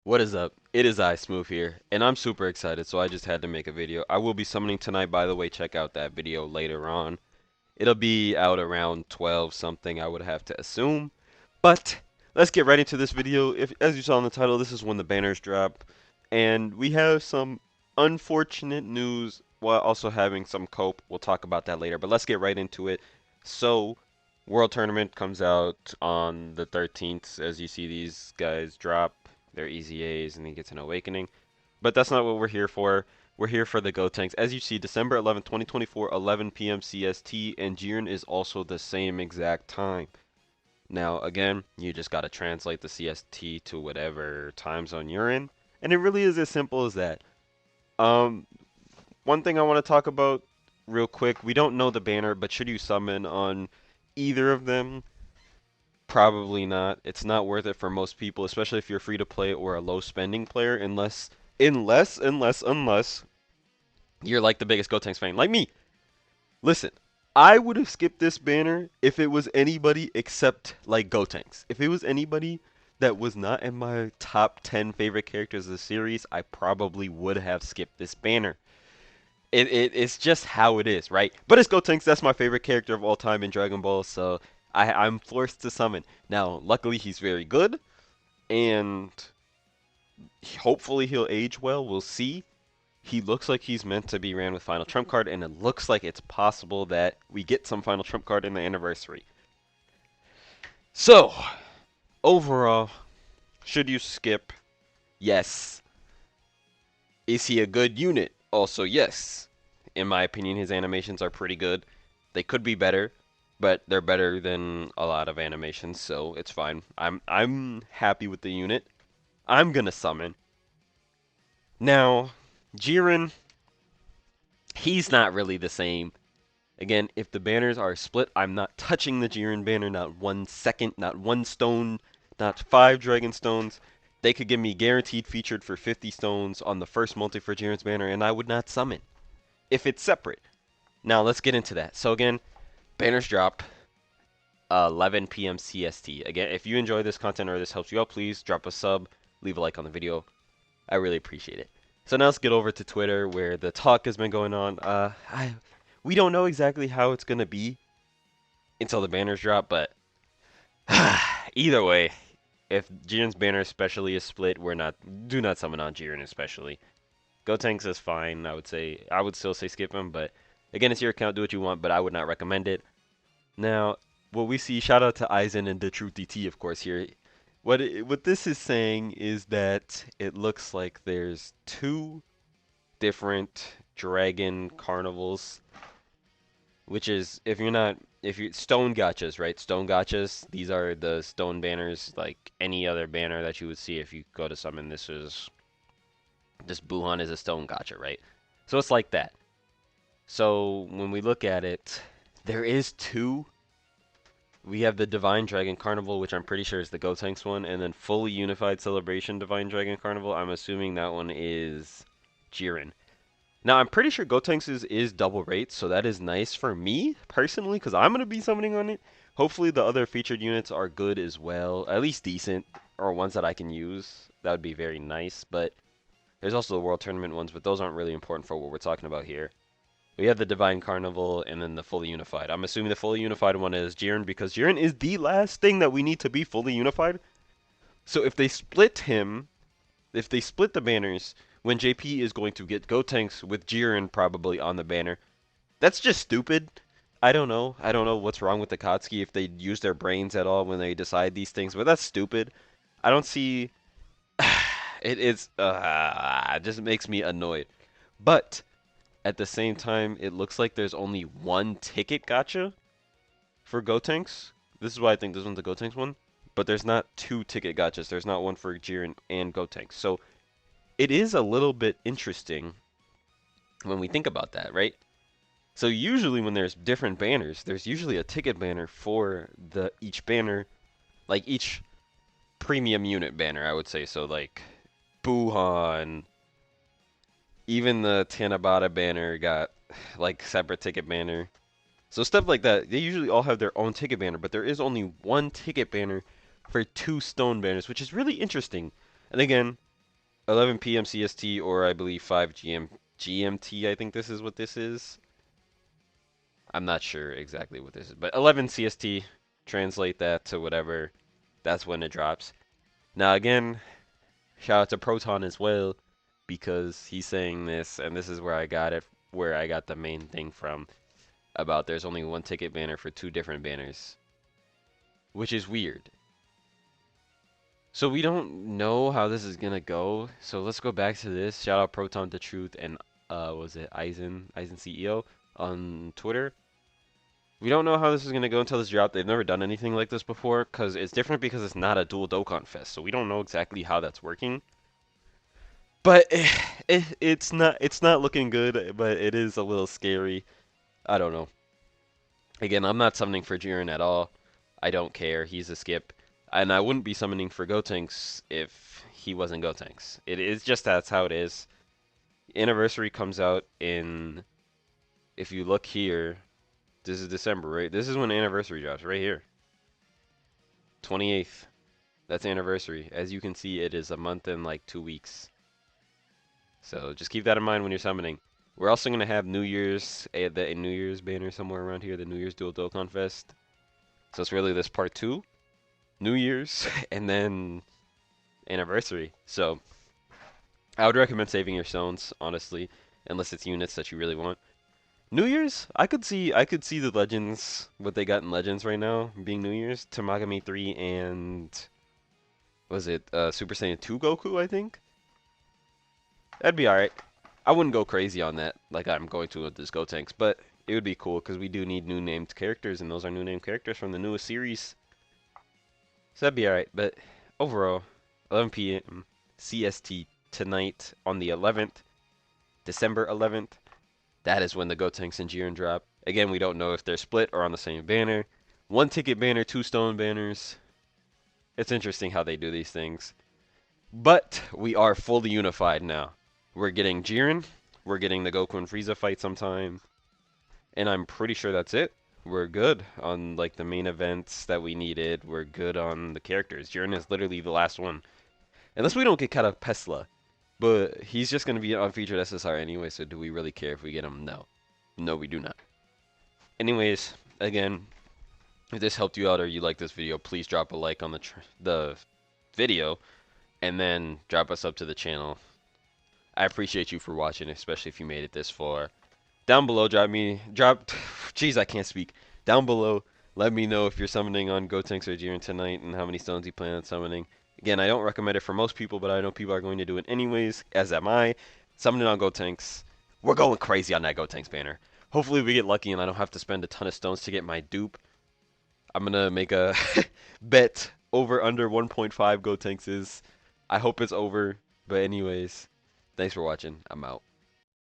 What is up? It is I, Smooth here, and I'm super excited, so I just had to make a video. I will be summoning tonight, by the way, check out that video later on. It'll be out around 12 something, I would have to assume. But let's get right into this video. If, as you saw in the title, this is when the banners drop, and we have some unfortunate news while also having some cope. We'll talk about that later, but let's get right into it. So, World Tournament comes out on the 13th, as you see these guys drop. They're easy A's, and he gets an awakening. But that's not what we're here for. We're here for the GOTENKS. As you see, December 11th, 2024, 11 p.m. CST, and Jiren is also the same exact time. Now, again, you just got to translate the CST to whatever time zone you're in, and it really is as simple as that. Um, One thing I want to talk about real quick, we don't know the banner, but should you summon on either of them? Probably not. It's not worth it for most people, especially if you're free to play or a low spending player, unless you're like the biggest GOTENKS fan, like me. Listen, I would have skipped this banner if it was anybody except like GOTENKS. If it was anybody that was not in my top 10 favorite characters of the series, I probably would have skipped this banner. It's just how it is, right? But it's GOTENKS. That's my favorite character of all time in Dragon Ball, so I'm forced to summon. Now, luckily, he's very good, and hopefully he'll age well. We'll see. He looks like he's meant to be ran with Final Trump card, and it looks like it's possible that we get some Final Trump card in the anniversary. So, overall, should you skip? Yes. Is he a good unit? Also, yes. In my opinion, his animations are pretty good. They could be better, but they're better than a lot of animations, so it's fine. I'm happy with the unit. I'm gonna summon. Now, Jiren, he's not really the same. Again, if the banners are split, I'm not touching the Jiren banner, not 1 second, not 1 stone, not 5 dragon stones. They could give me guaranteed featured for 50 stones on the first multi for Jiren's banner, and I would not summon if it's separate. Now let's get into that. So again, banners drop 11 p.m. CST. Again, if you enjoy this content or this helps you out, please drop a sub, leave a like on the video. I really appreciate it. So now let's get over to Twitter where the talk has been going on. We don't know exactly how it's gonna be until the banners drop, but either way, if Jiren's banner especially is split, do not summon on Jiren especially. GOTENKS is fine, I would still say skip him, but again, it's your account, do what you want, but I would not recommend it. Now, what we see, shout out to Aizen and the Truth DT, of course, here. What this is saying is that it looks like there's two different dragon carnivals, which is if you stone gachas, right? Stone gachas, these are the stone banners like any other banner that you would see if you go to summon. This Buhan is a stone gacha, right? So it's like that. So when we look at it, there is two. We have the Divine Dragon Carnival, which I'm pretty sure is the GOTENKS one, and then Fully Unified Celebration Divine Dragon Carnival. I'm assuming that one is Jiren. Now, I'm pretty sure GOTENKS is double rate, so that is nice for me, personally, because I'm going to be summoning on it. Hopefully the other featured units are good as well, at least decent, or ones that I can use. That would be very nice, but there's also the World Tournament ones, but those aren't really important for what we're talking about here. We have the Divine Carnival and then the Fully Unified. I'm assuming the Fully Unified one is Jiren because Jiren is the last thing that we need to be fully unified. So if they split him, if they split the banners, when JP is going to get GOTENKS with Jiren probably on the banner, that's just stupid. I don't know. I don't know what's wrong with the Akatsuki if they use their brains at all when they decide these things, but that's stupid. I don't see. It just makes me annoyed. But at the same time, it looks like there's only one ticket gacha for GOTENKS. This is why I think this one's the GOTENKS one. But there's not two ticket gachas. There's not one for Jiren and GOTENKS. So it is a little bit interesting when we think about that, right? So usually when there's different banners, there's usually a ticket banner for each banner, like each premium unit banner, I would say. So like Buhan, even the Tanabata banner got like separate ticket banner. So stuff like that. They usually all have their own ticket banner, but there is only one ticket banner for two stone banners, which is really interesting. And again, 11 p.m. CST, or I believe 5 GMT. I think this is what this is. I'm not sure exactly what this is, but 11 CST, translate that to whatever, that's when it drops. Now again, shout out to Proton as well, because he's saying this, and this is where I got it, where I got the main thing from, about there's only one ticket banner for two different banners, which is weird. So we don't know how this is gonna go. So let's go back to this. Shout out Proton to Truth and was it Eisen CEO on Twitter. We don't know how this is gonna go until this drop. They've never done anything like this before because it's different because it's not a dual Dokkan Fest. So we don't know exactly how that's working. But it's not looking good. But it is a little scary. I don't know. Again, I'm not summoning for Jiren at all. I don't care. He's a skip. And I wouldn't be summoning for Gotenks if he wasn't Gotenks. It is just that's how it is. Anniversary comes out in, if you look here, this is December, right? This is when Anniversary drops, right here. 28th. That's Anniversary. As you can see, it is a month and like 2 weeks. So just keep that in mind when you're summoning. We're also going to have New Year's, a New Year's banner somewhere around here, the New Year's Dual Dokkan Fest. So it's really this part 2, New Year's, and then Anniversary. So I would recommend saving your stones, honestly, unless it's units that you really want. New Year's, I could see the Legends, what they got in Legends right now, being New Year's. Tamagami 3 and was it Super Saiyan 2 Goku, I think? That'd be alright. I wouldn't go crazy on that like I'm going to with this Gotenks, but it would be cool because we do need new named characters, and those are new named characters from the newest series. So that'd be alright, but overall, 11 p.m. CST tonight on the 11th, December 11th. That is when the Gotenks and Jiren drop. Again, we don't know if they're split or on the same banner. One ticket banner, two stone banners. It's interesting how they do these things. But we are fully unified now. We're getting Jiren. We're getting the Goku and Frieza fight sometime. And I'm pretty sure that's it. We're good on like the main events that we needed. We're good on the characters. Jiren is literally the last one. Unless we don't get Kata Pesla. But he's just going to be an unfeatured SSR anyway, so do we really care if we get him? No. No, we do not. Anyways, again, if this helped you out or you like this video, please drop a like on the video, and then drop us up to the channel. I appreciate you for watching, especially if you made it this far. Down below, jeez, I can't speak. Down below, let me know if you're summoning on Gotenks or Jiren tonight and how many stones you plan on summoning. Again, I don't recommend it for most people, but I know people are going to do it anyways, as am I. Summoning on Gotenks. We're going crazy on that Gotenks banner. Hopefully we get lucky and I don't have to spend a ton of stones to get my dupe. I'm going to make a bet over under 1.5 Gotenks is. I hope it's over. But anyways, thanks for watching. I'm out.